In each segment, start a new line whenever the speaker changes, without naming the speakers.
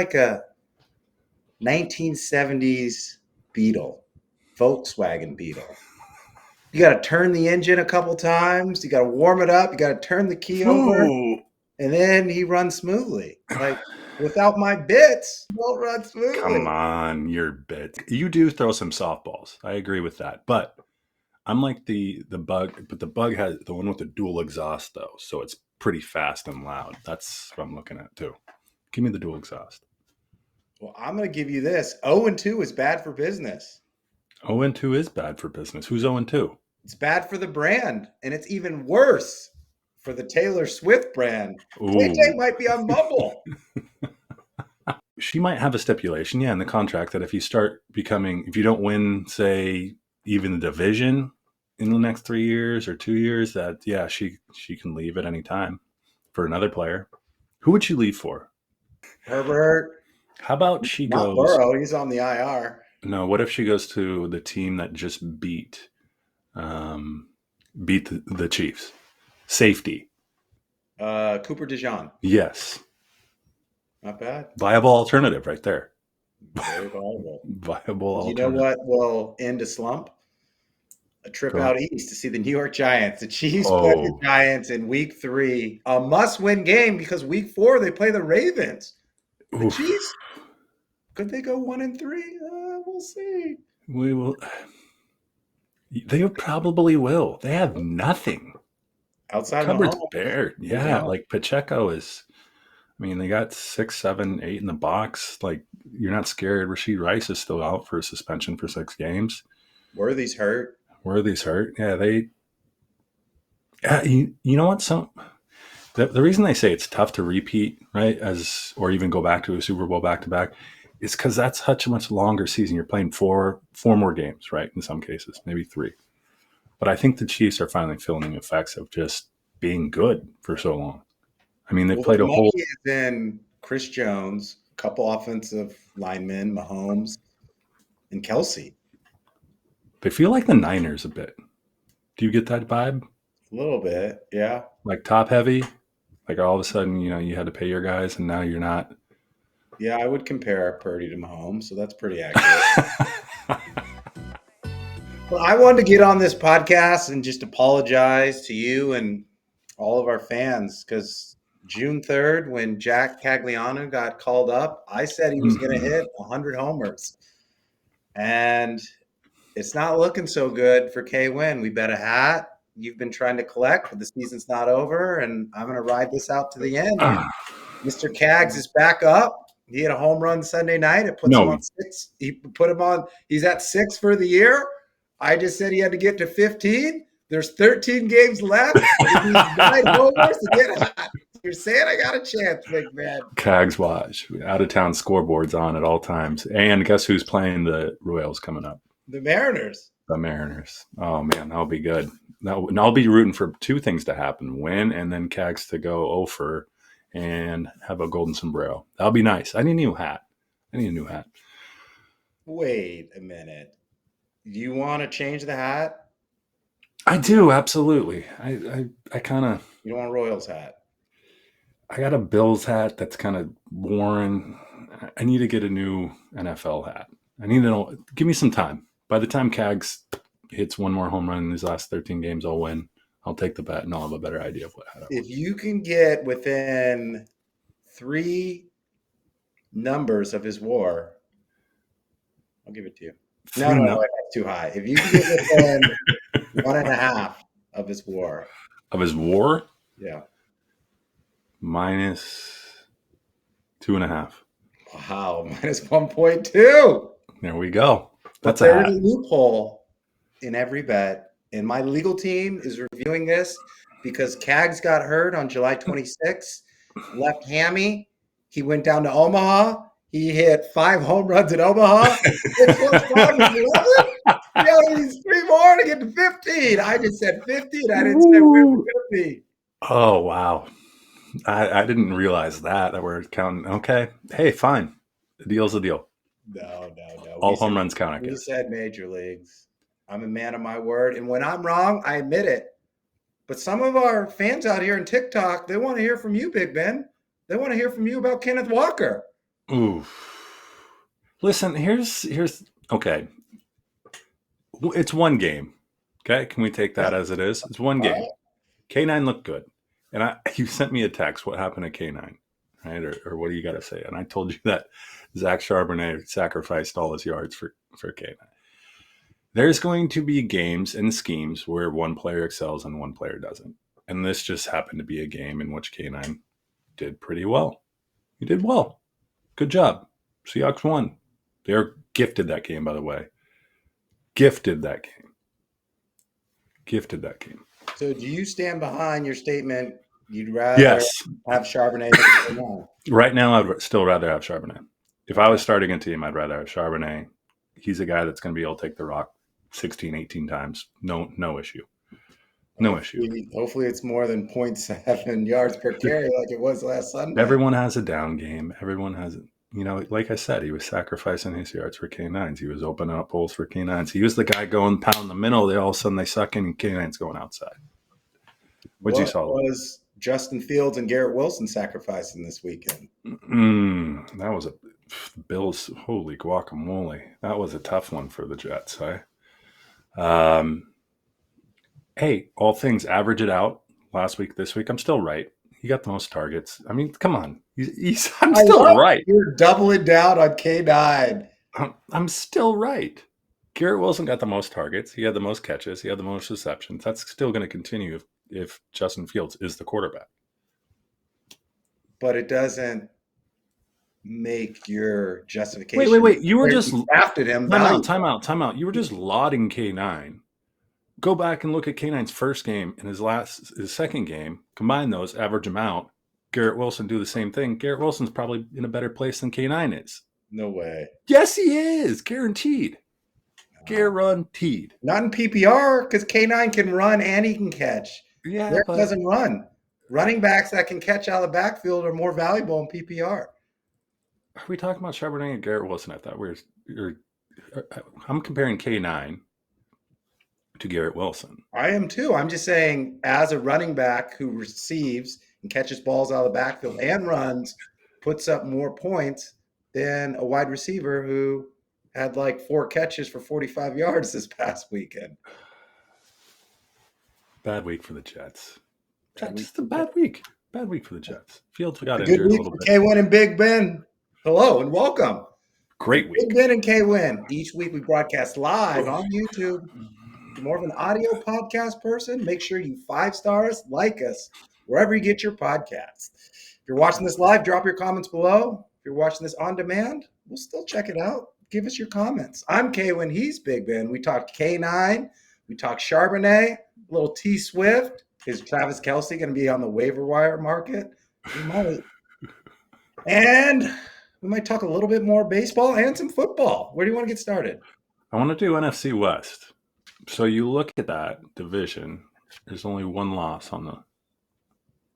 like a 1970s Beetle, Volkswagen Beetle. You got to turn the engine a couple times. You got to warm it up. You got to turn the key over, and then he runs smoothly. Like without my bits, he won't run smoothly.
Come on, your bits. You do throw some softballs. I agree with that, but I'm like the bug, but the bug has the one with the dual exhaust though, so it's pretty fast and loud. That's what I'm looking at too. Give me the dual exhaust.
Well, I'm going to give you this. 0-2 is bad for business.
0-2 is bad for business. Who's 0-2?
It's bad for the brand, and it's even worse for the Taylor Swift brand. JJ might be on Bumble.
She might have a stipulation, in the contract that if you don't win, say, even the division in the next 3 years or 2 years, that, she can leave at any time for another player. Who would she leave for?
Herbert.
How about she
Not
goes...
Burrow, he's on the IR.
No, what if she goes to the team that just beat the Chiefs? Safety.
Cooper DeJean.
Yes.
Not bad.
Viable alternative right there.
Very viable.
Viable alternative.
You know what will end a slump? A trip out east to see the New York Giants. The Chiefs play the Giants in week 3. A must-win game because week 4 they play the Ravens. The Chiefs, could they go 1-3? We'll see.
We will. They probably will. They have nothing.
Outside
cupboard's
Mahomes.
bare. Yeah, like Pacheco is... I mean, they got 6, 7, 8 in the box. Like, you're not scared. Rashid Rice is still out for a suspension for 6 games.
Worthy's hurt.
Yeah, they... you know what? The reason they say it's tough to repeat, right, or even go back to a Super Bowl back-to-back, is because that's such a much longer season. You're playing four more games, right, in some cases, maybe 3. But I think the Chiefs are finally feeling the effects of just being good for so long. I mean, they played a whole...
Then Chris Jones, a couple offensive linemen, Mahomes, and Kelsey.
They feel like the Niners a bit. Do you get that vibe?
A little bit, yeah.
Like top heavy? Like all of a sudden, you had to pay your guys and now you're not?
Yeah, I would compare Purdy to Mahomes, so that's pretty accurate. Well, I wanted to get on this podcast and just apologize to you and all of our fans because June 3rd, when Jac Caglianone got called up, I said he was going to hit 100 homers. And it's not looking so good for K-Win. We bet a hat. You've been trying to collect, but the season's not over, and I'm going to ride this out to the end. Mr. Cags is back up. He hit a home run Sunday night. It puts him on 6. He's at 6 for the year. I just said he had to get to 15. There's 13 games left. He needs 9 homers to get hot. You're saying I got a chance, big man.
Cags watch. Out-of-town scoreboards on at all times. And guess who's playing the Royals coming up?
The Mariners.
The Mariners. Oh, man, that'll be good. I'll be rooting for 2 things to happen. Win, and then Cags to go over and have a golden sombrero. That'll be nice. I need a new hat.
Wait a minute. You want to change the hat?
I do, absolutely. I kind of...
You don't want a Royals hat?
I got a Bills hat that's kind of worn. I need to get a new NFL hat. I need to know. Give me some time. By the time Cags hits 1 more home run in these last 13 games, I'll win. I'll take the bet, and I'll have a better idea of what hat I want.
If you can get within 3 numbers of his WAR, I'll give it to you. No, that's too high. If you can get within 1.5 of his WAR.
Of his WAR?
Yeah.
Minus 2.5.
Wow, minus 1.2.
There we go.
That's a loophole in every bet. And my legal team is reviewing this because Cags got hurt on July 26th, left hammy. He went down to Omaha. He hit 5 home runs in Omaha. 6 he's 3 more to get to 15. I just said 15. I didn't say where we're going to be.
Oh, wow. I didn't realize that we're counting. Okay. Hey, fine. The deal's a deal.
No.
All home runs count, I guess.
We said major leagues. I'm a man of my word. And when I'm wrong, I admit it. But some of our fans out here in TikTok, they want to hear from you, Big Ben. They want to hear from you about Kenneth Walker.
Ooh. Listen, here's okay. It's one game. Okay, can we take that
Yeah.
as it is? It's one
All
game.
right.
K9 looked good, and you sent me a text. What happened to K9, right? Or what do you got to say? And I told you that Zach Charbonnet sacrificed all his yards for K9. There's going to be games and schemes where one player excels and one player doesn't, and this just happened to be a game in which K9 did pretty well. He did well. Good job. Seahawks won. They're gifted that game, by the way. Gifted that game. Gifted that game.
So do you stand behind your statement? You'd rather
Yes.
have Charbonnet than K9?
Right now, I'd still rather have Charbonnet. If I was starting a team, I'd rather have Charbonnet. He's a guy that's going to be able to take the rock 16, 18 times. No issue. No issue.
Hopefully it's more than 0.7 yards per carry like it was last Sunday.
Everyone has a down game. Everyone has, like I said, he was sacrificing his yards for K9s. He was opening up holes for K9s. He was the guy going pound the middle. They all of a sudden they suck in and K9's going outside. What'd you saw?
Was Justin Fields and Garrett Wilson sacrificing this weekend?
That was a Bills. Holy guacamole! That was a tough one for the Jets. Hey, all things average it out. Last week, this week, I'm still right. He got the most targets. I mean, come on. I'm still right.
You're doubling down on K9.
I'm still right. Garrett Wilson got the most targets. He had the most catches. He had the most receptions. That's still going to continue if Justin Fields is the quarterback.
But it doesn't make your justification.
Wait. You were just
drafted him.
Time out. You were just lauding K9. Go back and look at K9's first game and his second game. Combine those, average them out. Garrett Wilson do the same thing. Garrett Wilson's probably in a better place than K9 is.
No way.
Yes, he is. Guaranteed. Guaranteed.
Not in PPR because K9 can run and he can catch.
Yeah,
Garrett
but
doesn't run. Running backs that can catch out of the backfield are more valuable in PPR.
Are we talking about Charbonnet and Garrett Wilson? I thought I'm comparing K9 to Garrett Wilson.
I am too. I'm just saying, as a running back who receives and catches balls out of the backfield and runs, puts up more points than a wide receiver who had like 4 catches for 45 yards this past weekend.
Bad week for the Jets. Just a bad week. Bad week for the Jets. Fields got
injured
a little bit.
K-Win and Big Ben. Hello and welcome.
Great week.
Big Ben and K-Win. Each week we broadcast live on YouTube. If you're more of an audio podcast person, make sure you 5-star us, like us, wherever you get your podcasts. If you're watching this live, drop your comments below. If you're watching this on demand, we'll still check it out. Give us your comments. I'm K-Win. He's Big Ben. We talked K9. We talked Charbonnet. A little T Swift. Is Travis Kelce going to be on the waiver wire market? We might. And we might talk a little bit more baseball and some football. Where do you want to get started?
I want to do NFC West. So you look at that division. There's only one loss on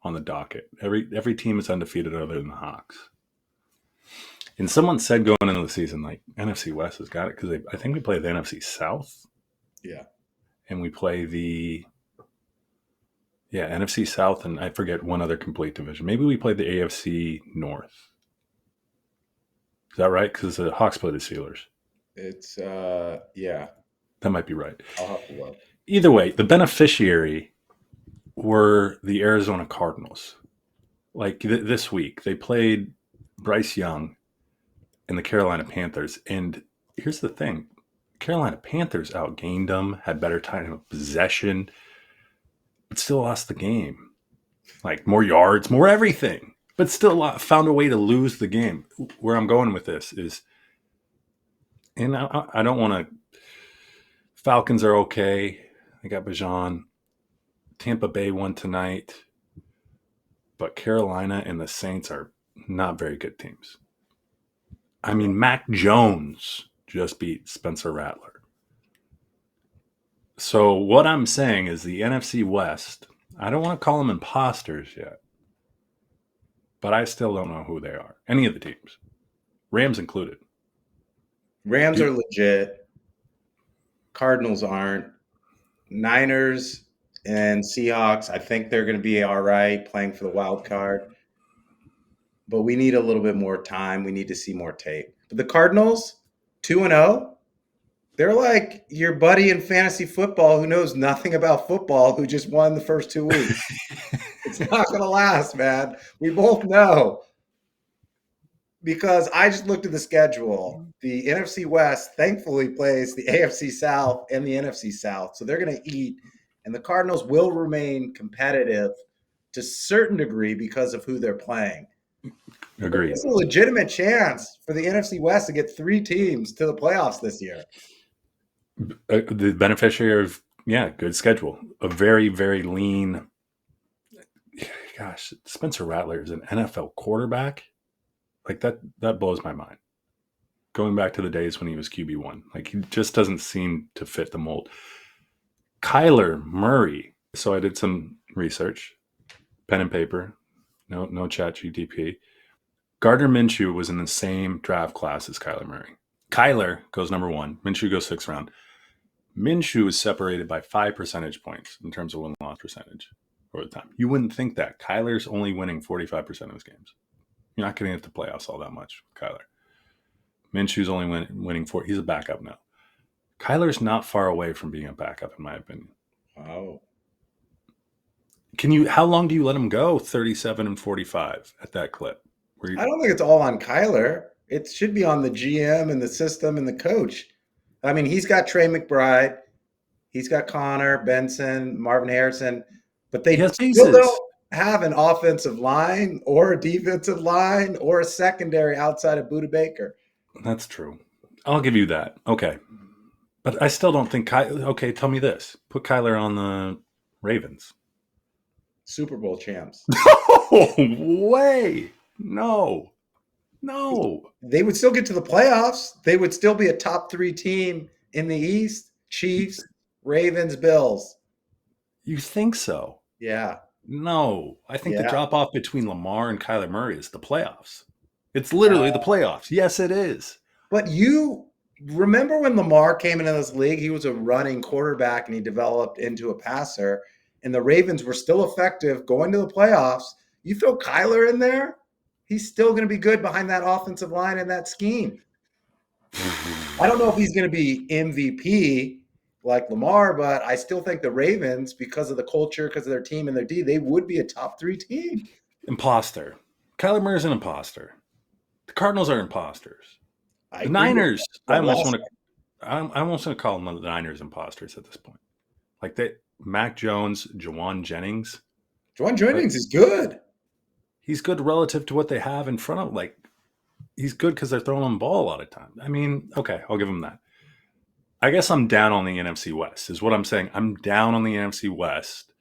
the docket. Every team is undefeated other than the Hawks. And someone said going into the season, like, NFC West has got it because I think we play the NFC South.
Yeah.
And we play the NFC South, and I forget one other complete division. Maybe we play the AFC North. Is that right? Because the Hawks play the Steelers.
It's, yeah.
That might be right.
I'll have to look.
Either way, the beneficiary were the Arizona Cardinals. Like this week, they played Bryce Young and the Carolina Panthers. And here's the thing. Carolina Panthers outgained them, had better time of possession, but still lost the game. Like more yards, more everything, but still found a way to lose the game. Where I'm going with this is, and I don't want to, Falcons are okay. They got Bijan. Tampa Bay won tonight. But Carolina and the Saints are not very good teams. I mean, Mac Jones just beat Spencer Rattler. So what I'm saying is the NFC West, I don't want to call them imposters yet, but I still don't know who they are. Any of the teams, Rams included.
Rams are legit. Cardinals aren't. Niners and Seahawks, I think they're going to be all right playing for the wild card. but we need a little bit more time. We need to see more tape. But the Cardinals, 2-0, they're like your buddy in fantasy football who knows nothing about football, who just won the first 2 weeks. It's not going to last, man. We both know, because I just looked at the schedule. The NFC West thankfully plays the AFC South and the NFC South. So they're going to eat, and the Cardinals will remain competitive to a certain degree because of who they're playing.
Agreed.
There's a legitimate chance for the NFC West to get 3 teams to the playoffs this year.
The beneficiary of, good schedule. A very, very lean. Gosh, Spencer Rattler is an NFL quarterback. Like that blows my mind. Going back to the days when he was QB1, like he just doesn't seem to fit the mold. Kyler Murray. So I did some research, pen and paper, no chat GTP. Gardner Minshew was in the same draft class as Kyler Murray. Kyler goes number 1. Minshew goes 6th round. Minshew is separated by 5 percentage points in terms of win-loss percentage over the time. You wouldn't think that. Kyler's only winning 45% of his games. You're not getting into the playoffs all that much with Kyler. Minshew's only winning 4. He's a backup now. Kyler's not far away from being a backup, in my opinion.
Oh.
How long do you let him go? 37 and 45 at that clip.
I don't think it's all on Kyler. It should be on the GM and the system and the coach. I mean, he's got Trey McBride, he's got Connor, Benson, Marvin Harrison, but they still don't have an offensive line or a defensive line or a secondary outside of Budda Baker.
That's true. I'll give you that. Okay. But I still don't think okay, tell me this. Put Kyler on the Ravens.
Super Bowl champs.
No way. No.
They would still get to the playoffs. They would still be a top 3 team in the East. Chiefs, Ravens, Bills.
You think so?
Yeah.
No. I think the drop-off between Lamar and Kyler Murray is the playoffs. It's literally the playoffs. Yes, it is.
But you remember when Lamar came into this league, he was a running quarterback and he developed into a passer, and the Ravens were still effective going to the playoffs. You throw Kyler in there, he's still going to be good behind that offensive line and that scheme. I don't know if he's going to be MVP like Lamar, but I still think the Ravens, because of the culture, because of their team and their D, they would be a top 3 team.
Imposter. Kyler Murray's an imposter. The Cardinals are imposters. The Niners, I almost want to call them the Niners imposters at this point. Like Mac Jones, Jawan Jennings.
Jawan Jennings is good.
He's good relative to what they have in front of. Like, he's good because they're throwing him the ball a lot of time. I mean, okay, I'll give him that. I guess I'm down on the NFC West is what I'm saying. I'm down on the NFC West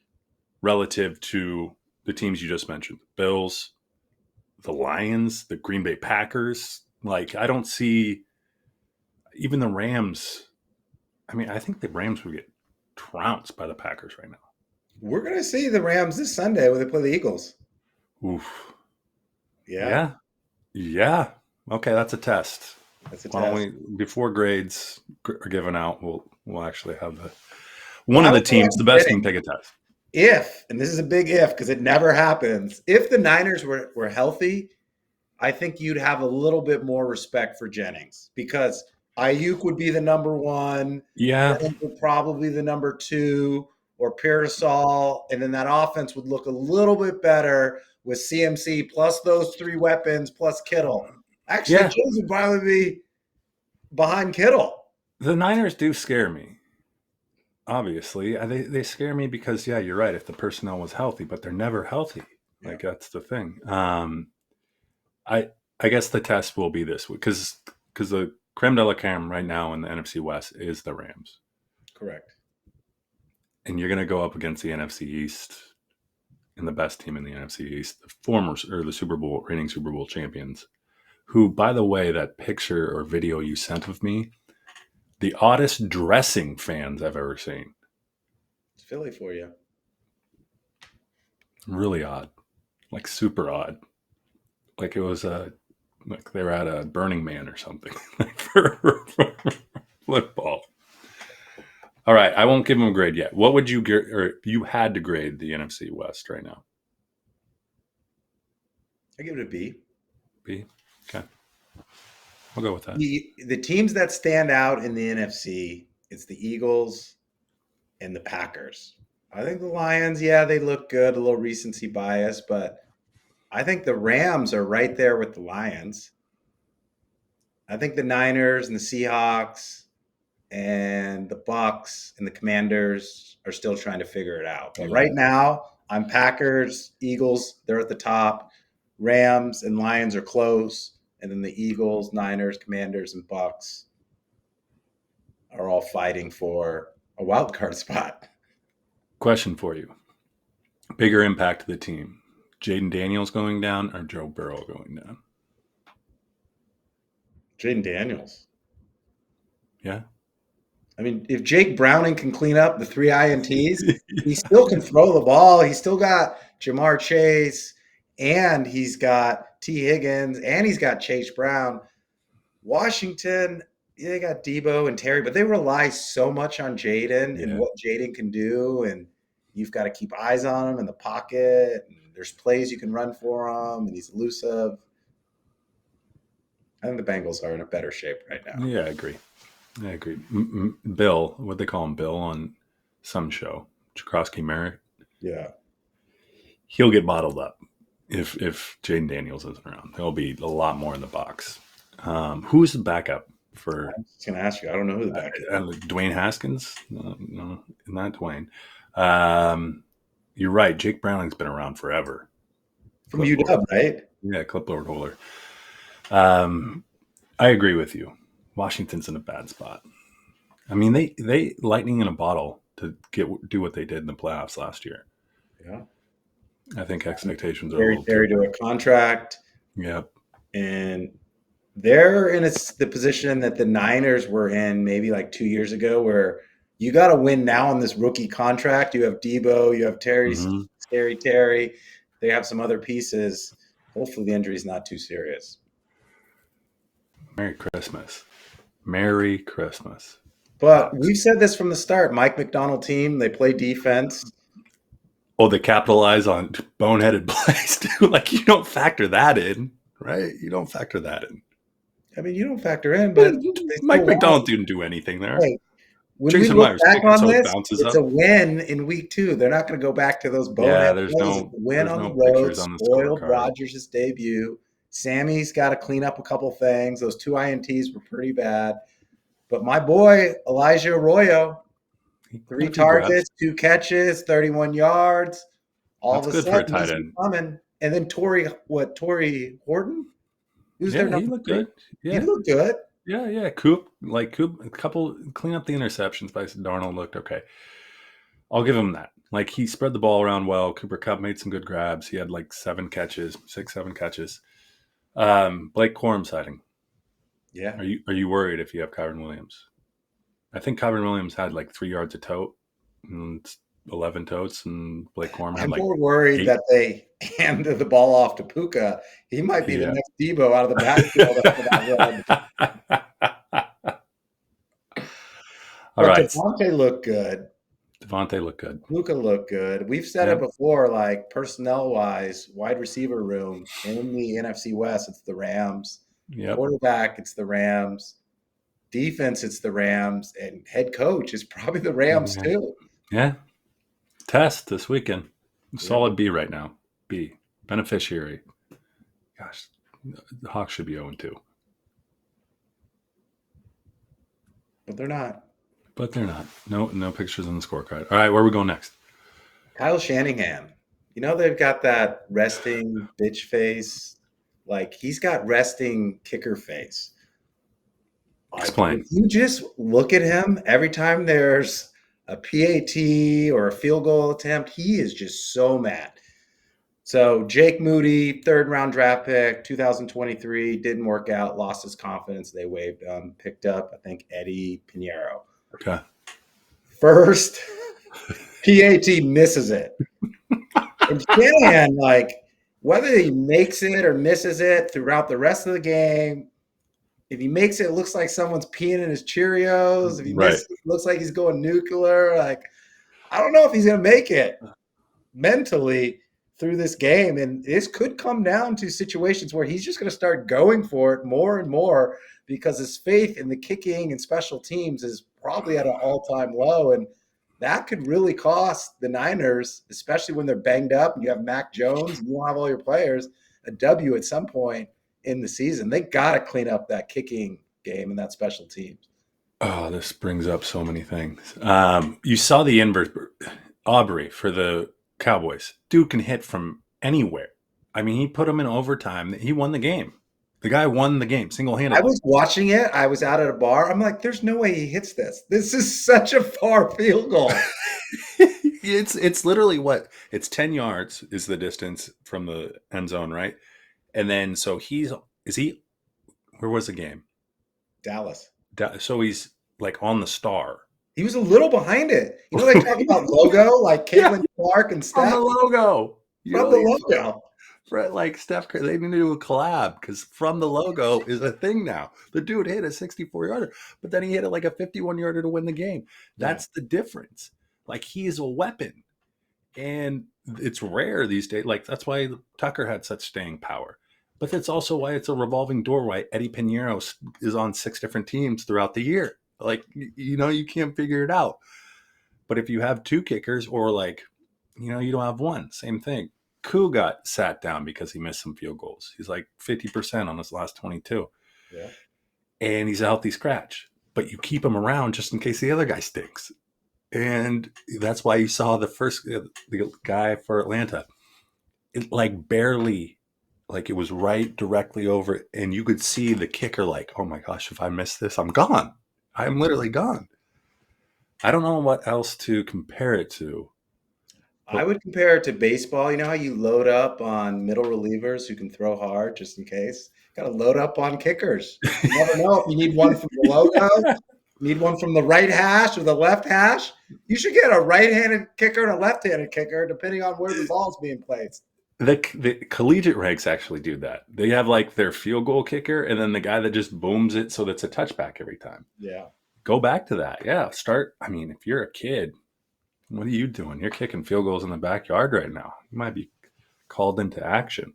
relative to the teams you just mentioned. The Bills, the Lions, the Green Bay Packers. Like, I don't see even the Rams. I mean, I think the Rams would get trounced by the Packers right now.
We're going to see the Rams this Sunday when they play the Eagles.
Oof.
Yeah.
Okay, that's a test.
That's a
Why
test.
don't we, before grades are given out, we'll actually have one of the teams, the best team, take a test.
If, and this is a big if because it never happens, if the Niners were healthy, I think you'd have a little bit more respect for Jennings, because Ayuk would be the number 1.
Yeah.
Jennings would probably the number 2, or Pearsall, and then that offense would look a little bit better with CMC plus those 3 weapons plus Kittle. Actually, Jones would probably be behind Kittle.
The Niners do scare me. Obviously, they scare me because, you're right. If the personnel was healthy, but they're never healthy. Yeah. Like, that's the thing. I guess the test will be this week because the creme de la creme right now in the NFC West is the Rams.
Correct.
And you're going to go up against the NFC East and the best team in the NFC East, the Super Bowl reigning Super Bowl champions, who, by the way, that picture or video you sent of me, the oddest dressing fans I've ever seen.
It's Philly for you.
Really odd. Like super odd. Like it was like they were at a Burning Man or something for football. All right, I won't give them a grade yet. What would you get, or if you had to grade the NFC West right now?
I give it a B.
B. Okay. I'll go with that.
The teams that stand out in the NFC, it's the Eagles and the Packers. I think the Lions, yeah, they look good, a little recency bias, but I think the Rams are right there with the Lions. I think the Niners and the Seahawks and the Bucks and the Commanders are still trying to figure it out. But right now, I'm Packers, Eagles, they're at the top. Rams and Lions are close. And then the Eagles, Niners, Commanders, and Bucks are all fighting for a wild card spot.
Question for you. Bigger impact to the team. Jaden Daniels going down or Joe Burrow going down?
Jaden Daniels.
Yeah.
I mean, if Jake Browning can clean up the 3 INTs, he still can throw the ball. He's still got Jamar Chase, and he's got T. Higgins, and he's got Chase Brown. Washington, they got Debo and Terry, but they rely so much on Jaden and what Jaden can do, and you've got to keep eyes on him in the pocket. And there's plays you can run for him, and he's elusive. I think the Bengals are in a better shape right now.
Yeah, I agree. Bill, what they call him, Bill on some show, Jakrowski Merritt.
Yeah.
He'll get bottled up if Jaden Daniels isn't around. There'll be a lot more in the box. Who's the backup for?
I'm just going to ask you. I don't know who the backup is.
Dwayne Haskins? No, not Dwayne. You're right. Jake Browning's been around forever.
From UW, right?
Yeah, clipboard holder. I agree with you. Washington's in a bad spot. I mean, they lightning in a bottle to do what they did in the playoffs last year.
Yeah.
I think expectations are
very to a contract.
Yep.
And they're in the position that the Niners were in maybe like 2 years ago, where you got to win now on this rookie contract. You have Debo, you have Terry, Scary Terry. They have some other pieces. Hopefully the injury is not too serious.
Merry Christmas. Merry Christmas.
But we've said this from the start. Mike McDonald team, they play defense.
Oh, they capitalize on boneheaded plays too. Like, you don't factor that in, right? You don't factor that in.
I mean, you don't factor in, but
Mike McDonald didn't do anything there.
Hey, when we look back on this, it's a win in week 2. They're not going to go back to those bonehead plays. It's a win on the road. Spoiled Rodgers' debut. Sammy's got to clean up a couple things. Those 2 INTs were pretty bad. But my boy, Elijah Arroyo, 3 targets, 2 catches, 31 yards. All of a sudden, he's coming. And then Torrey Horton?
Who's there? He looked good.
Yeah. He looked good.
Yeah. Coop, a couple, clean up the interceptions by Darnold looked okay. I'll give him that. Like, he spread the ball around well. Cooper Kupp made some good grabs. He had like 7 catches. Blake Corum sighting.
Yeah.
Are you worried if you have Kyren Williams? I think Kyren Williams had like 3 yards a tote and 11 totes, and Blake Corum had
I'm
like
more worried 8. That they handed the ball off to Puka. He might be the next Debo out of the backfield after that run.
All right.
Devontae looked good.
Puka
looked good. We've said it before, like personnel-wise, wide receiver room in the NFC West, it's the Rams.
Yep.
Quarterback, it's the Rams. Defense, it's the Rams. And head coach is probably the Rams too.
Yeah. Test this weekend. Solid B right now. B. Beneficiary. Gosh, the Hawks should be 0-2.
But they're not.
No pictures on the scorecard. All right, where are we going next?
Kyle Shanahan. You know, they've got that resting bitch face. Like, he's got resting kicker face.
Explain.
If you just look at him, every time there's a PAT or a field goal attempt, he is just so mad. So Jake Moody, 3rd-round draft pick, 2023, didn't work out, lost his confidence. They waived him, picked up, I think, Eddie Pinheiro.
Okay.
First, PAT misses it. And Shanahan, like, whether he makes it or misses it throughout the rest of the game, if he makes it, it looks like someone's peeing in his Cheerios. If he misses it, it looks like he's going nuclear. Like, I don't know if he's going to make it mentally. through this game. And this could come down to situations where he's just going to start going for it more and more because his faith in the kicking and special teams is probably at an all-time low. And that could really cost the Niners, especially when they're banged up and you have Mac Jones and you don't have all your players, a W at some point in the season. They got to clean up that kicking game and that special teams.
Oh, this brings up so many things. You saw the inverse. Aubrey for the Cowboys. Dude can hit from anywhere. I mean, he put him in overtime. He won the game. The guy won the game single-handedly.
I was watching it. I was out at a bar. I'm like, there's no way he hits this. This is such a far field goal.
It's literally what? It's 10 yards is the distance from the end zone, right? And then so where was the game?
Dallas.
So he's like on the star.
He was a little behind it. You know, they talk about logo, like Caitlin Clark and Steph.
From the logo.
From the logo.
For like Steph Curry, they need to do a collab because from the logo is a thing now. The dude hit a 64-yarder, but then he hit it like a 51-yarder to win the game. That's the difference. Like, he is a weapon. And it's rare these days. Like, that's why Tucker had such staying power. But that's also why it's a revolving door, why Eddie Pinheiro is on 6 different teams throughout the year. Like, you know, you can't figure it out. But if you have 2 kickers or like, you know, you don't have one, same thing. Koo got sat down because he missed some field goals. He's like 50% on his last 22.
Yeah.
And he's a healthy scratch. But you keep him around just in case the other guy stinks. And that's why you saw the guy for Atlanta. It like barely, like it was right directly over it. And you could see the kicker like, oh my gosh, if I miss this, I'm gone. I'm literally gone. I don't know what else to compare it to.
I would compare it to baseball. You know how you load up on middle relievers who can throw hard just in case? Got to load up on kickers. You never know if you need one from the logo, need one from the right hash or the left hash. You should get a right-handed kicker and a left-handed kicker depending on where the ball's being placed.
The collegiate ranks actually do that. They have like their field goal kicker and then the guy that just booms it so that's a touchback every time.
Yeah.
Go back to that. Yeah. I mean, if you're a kid, what are you doing? You're kicking field goals in the backyard right now. You might be called into action.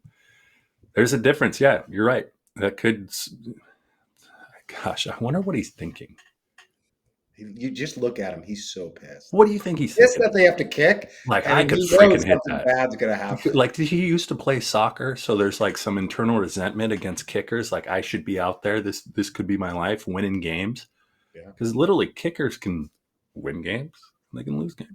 There's a difference. Yeah, you're right. That could, gosh, I wonder what he's thinking.
You just look at him. He's so pissed.
What do you think he's
pissed
thinking?
that they have to kick.
Like, I could freaking hit that.
Bad's going to happen.
Like, did he used to play soccer? So there's like some internal resentment against kickers. Like, I should be out there. This could be my life, winning games. Yeah. Because literally kickers can win games. They can lose games.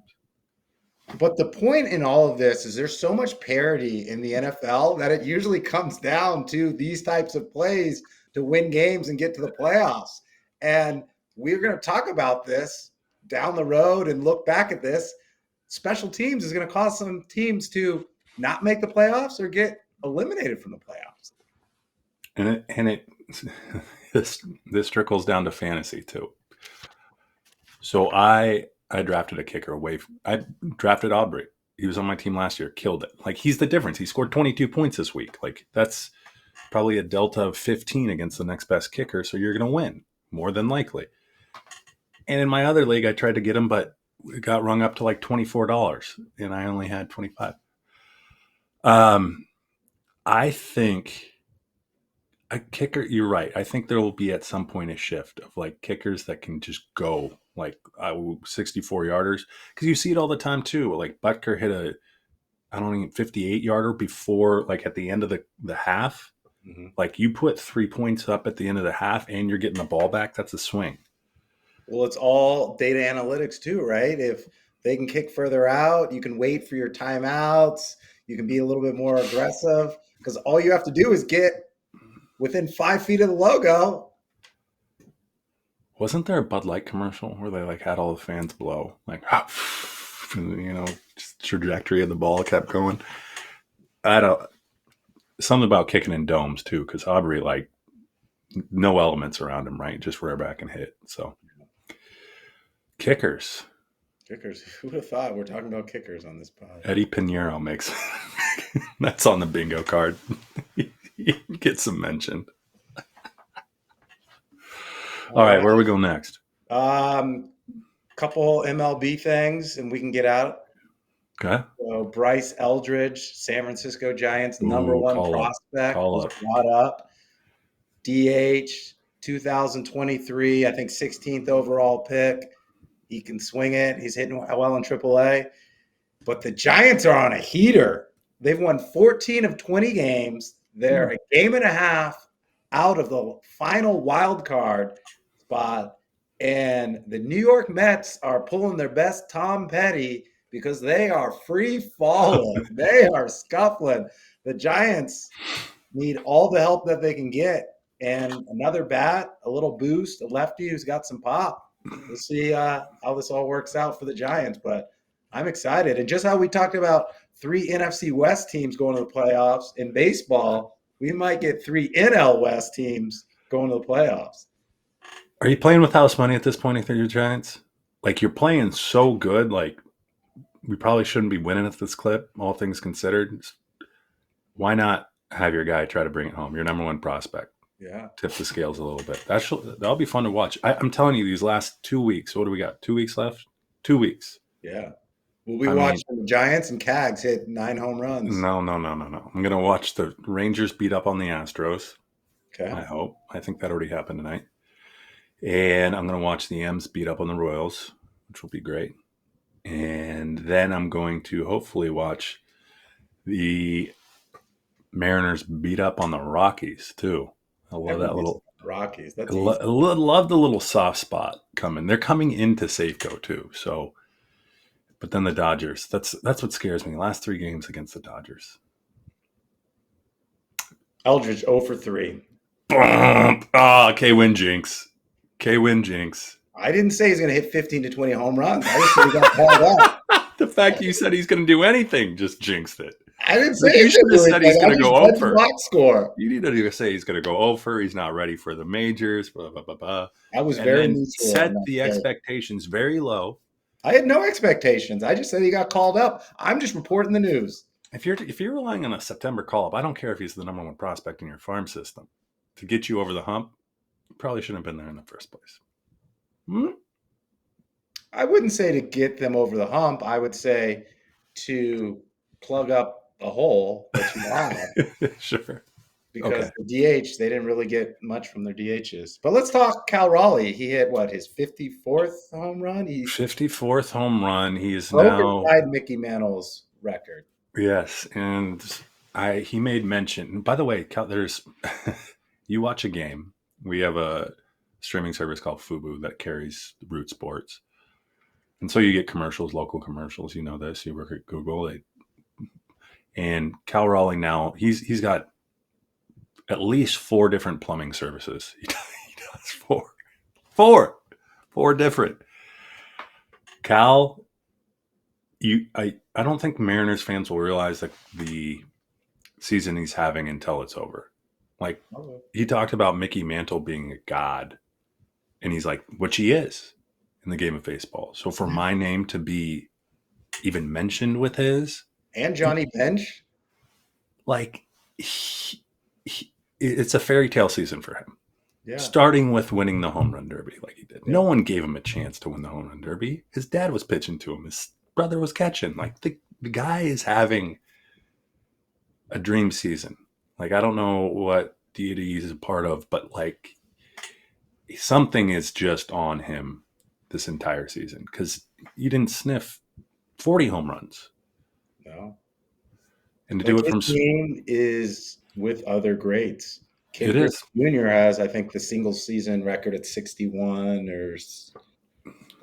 But the point in all of this is there's so much parity in the NFL that it usually comes down to these types of plays to win games and get to the playoffs. And we're going to talk about this down the road and look back at this. Special teams is going to cause some teams to not make the playoffs or get eliminated from the playoffs.
And this trickles down to fantasy too. So I drafted a kicker I drafted Aubrey. He was on my team last year, killed it. Like, he's the difference. He scored 22 points this week. Like, that's probably a delta of 15 against the next best kicker. So you're going to win more than likely. And in my other league, I tried to get him, but it got rung up to like $24 and I only had 25. I think a kicker, you're right. I think there will be at some point a shift of like kickers that can just go like 64-yarders. Because you see it all the time too. Like Butker hit a 58-yarder before, like at the end of the half. Mm-hmm. Like, you put 3 points up at the end of the half and you're getting the ball back. That's a swing.
Well, it's all data analytics too, right? If they can kick further out, you can wait for your timeouts. You can be a little bit more aggressive because all you have to do is get within 5 feet of the logo.
Wasn't there a Bud Light commercial where they like had all the fans blow? Like, you know, just trajectory of the ball kept going. Something about kicking in domes too, because Aubrey, like, no elements around him, right? Just rear back and hit. So kickers.
Who would have thought we're talking about kickers on this pod?
Eddie Pinheiro makes that's on the bingo card. He gets some mention. All right, where we go next?
Couple MLB things, and we can get out.
Okay.
So Bryce Eldridge, San Francisco Giants number
Ooh,
one
call up.
prospect,
Call
was
up.
brought up. DH 2023, I think 16th overall pick. He can swing it. He's hitting well in AAA. But the Giants are on a heater. They've won 14 of 20 games. They're a game and a half out of the final wild card spot. And the New York Mets are pulling their best Tom Petty because they are free falling. They are scuffling. The Giants need all the help that they can get. And another bat, a little boost, a lefty who's got some pop. We'll see how this all works out for the Giants, but I'm excited. And just how we talked about 3 NFC West teams going to the playoffs in baseball, we might get 3 NL West teams going to the playoffs.
Are you playing with house money at this point if you're Giants? Like, you're playing so good. Like, we probably shouldn't be winning at this clip, all things considered. Why not have your guy try to bring it home? Your number one prospect.
Yeah.
Tip the scales a little bit. That'll be fun to watch. I'm telling you, these last 2 weeks, what do we got? 2 weeks left? 2 weeks.
Yeah. We'll be watching the Giants and Cags hit 9 home runs.
No. I'm going to watch the Rangers beat up on the Astros.
Okay.
I hope. I think that already happened tonight. And I'm going to watch the M's beat up on the Royals, which will be great. And then I'm going to hopefully watch the Mariners beat up on the Rockies, too. I love that little
Rockies. That's
love the little soft spot coming. They're coming into Safeco, too. So, but then the Dodgers. That's what scares me. Last 3 games against the Dodgers.
Eldridge 0 for 3.
K-Win jinx. K-Win jinx.
I didn't say he's going to hit 15 to 20 home runs. I just said he got called out.
The fact you said he's going to do anything just jinxed it.
I didn't say
you should have said he's going to go over.
Box score.
You need to say he's going to go over. He's not ready for the majors. Blah, blah, blah, blah.
I was very neutral.
Set the expectations very low.
I had no expectations. I just said he got called up. I'm just reporting the news.
If you're relying on a September call up, I don't care if he's the number one prospect in your farm system to get you over the hump. You probably shouldn't have been there in the first place.
I wouldn't say to get them over the hump. I would say to plug up a hole that you have.
Sure.
Because the DH, they didn't really get much from their DHs. But let's talk Cal Raleigh. He hit, his 54th home run?
54th home run. He is
now tied Mickey Mantle's record.
Yes, and he made mention. By the way, there's you watch a game. We have a streaming service called Fubo that carries Root Sports. And so you get commercials, local commercials. You know this. You work at Google. And Cal Raleigh now, he's got at least 4 different plumbing services. He does 4 different. Cal, I don't think Mariners fans will realize that the season he's having until it's over. Like, he talked about Mickey Mantle being a god, and he's like, which he is in the game of baseball. So for my name to be even mentioned with his
and Johnny Bench,
like, it's a fairy tale season for him.
Yeah.
Starting with winning the home run derby like he did. Yeah. No one gave him a chance to win the home run derby. His dad was pitching to him. His brother was catching. Like, the guy is having a dream season. Like, I don't know what deity he's a part of, but like, something is just on him this entire season, because you didn't sniff 40 home runs.
No.
And to do it from
team is with other greats.
It is.
Junior has, I think, the single season record at 61 or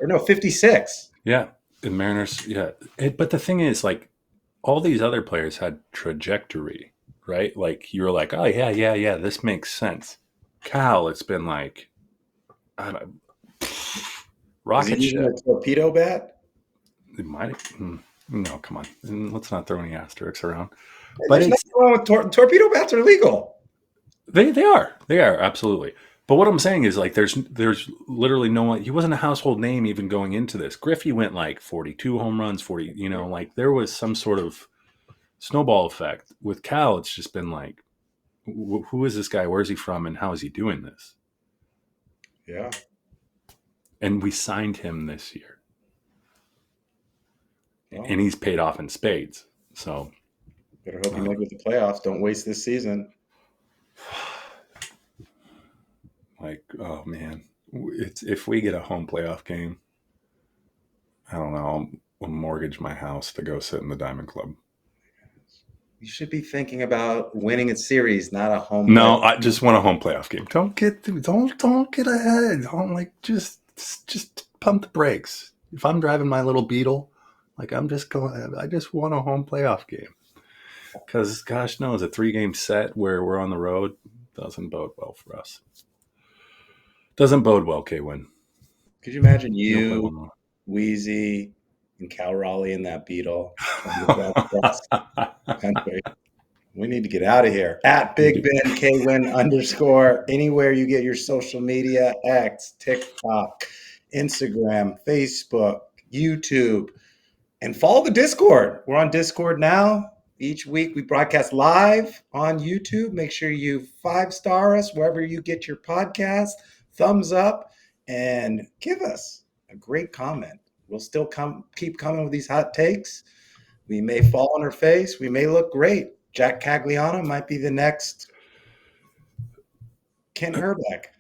no, 56.
Yeah. The Mariners, yeah. But the thing is, like, all these other players had trajectory, right? Like, you were like, oh, yeah, this makes sense. Cal, it's been like, I don't know, rocket ship.
A torpedo bat?
It might. No, come on. Let's not throw any asterisks around.
But there's nothing wrong with torpedo bats are legal.
They are absolutely. But what I'm saying is, like, there's literally no one. He wasn't a household name even going into this. Griffey went like 42 home runs, 40. You know, like, there was some sort of snowball effect. With Cal, it's just been like, who is this guy? Where's he from? And how is he doing this?
Yeah.
And we signed him this year.
Well,
and he's paid off in spades. So
better hope you make it to the playoffs. Don't waste this season.
like, oh man, it's if we get a home playoff game, I don't know, I'll mortgage my house to go sit in the Diamond Club.
You should be thinking about winning a series, not a home.
No,
playoff.
I just want a home playoff game. Don't get ahead. Don't just pump the brakes. If I'm driving my little Beetle, like I just want a home playoff game. Because gosh knows, a 3-game set where we're on the road doesn't bode well for us. Doesn't bode well, K-Win.
Could you imagine
You'll play
you,
one more.
Wheezy, and Cal Raleigh in that Beetle across the country? We need to get out of here. At Big Ben Kwin _ anywhere you get your social media, X, TikTok, Instagram, Facebook, YouTube, and follow the Discord. We're on Discord now. Each week we broadcast live on YouTube. Make sure you 5-star us wherever you get your podcast, thumbs up, and give us a great comment. We'll still keep coming with these hot takes. We may fall on our face. We may look great. Jac Caglianone might be the next Kent Herbeck.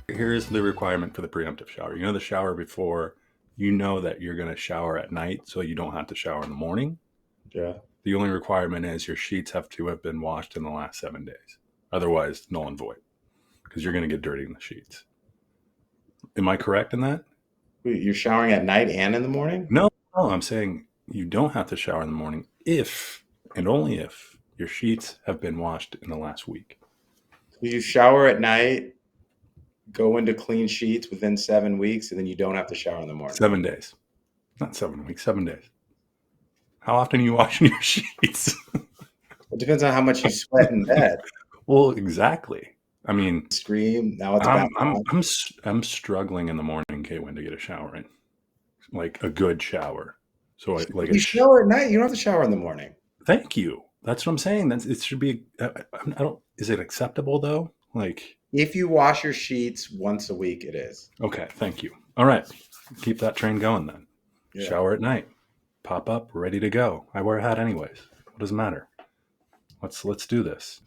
Here's the requirement for the preemptive shower. You know the shower before, you know that you're going to shower at night, so you don't have to shower in the morning.
Yeah.
The only requirement is your sheets have to have been washed in the last 7 days. Otherwise, null and void, because you're going to get dirty in the sheets. Am I correct in that?
Wait, you're showering at night and in the morning?
No, I'm saying you don't have to shower in the morning if, and only if, your sheets have been washed in the last week.
You shower at night, go into clean sheets within 7 weeks, and then you don't have to shower in the morning.
7 days. Not 7 weeks, 7 days. How often are you washing your sheets?
It depends on how much you sweat in bed.
Well, exactly. I mean,
Scream. Now it's
I'm struggling in the morning, K-Win, to get a shower in, like a good shower. So like
you shower at night. You don't have to shower in the morning.
Thank you. That's what I'm saying. It should be. I don't. Is it acceptable though? Like,
if you wash your sheets once a week, it is.
Okay. Thank you. All right. Keep that train going then.
Yeah.
Shower at night. Pop up, ready to go. I wear a hat anyways. What does it matter? Let's do this.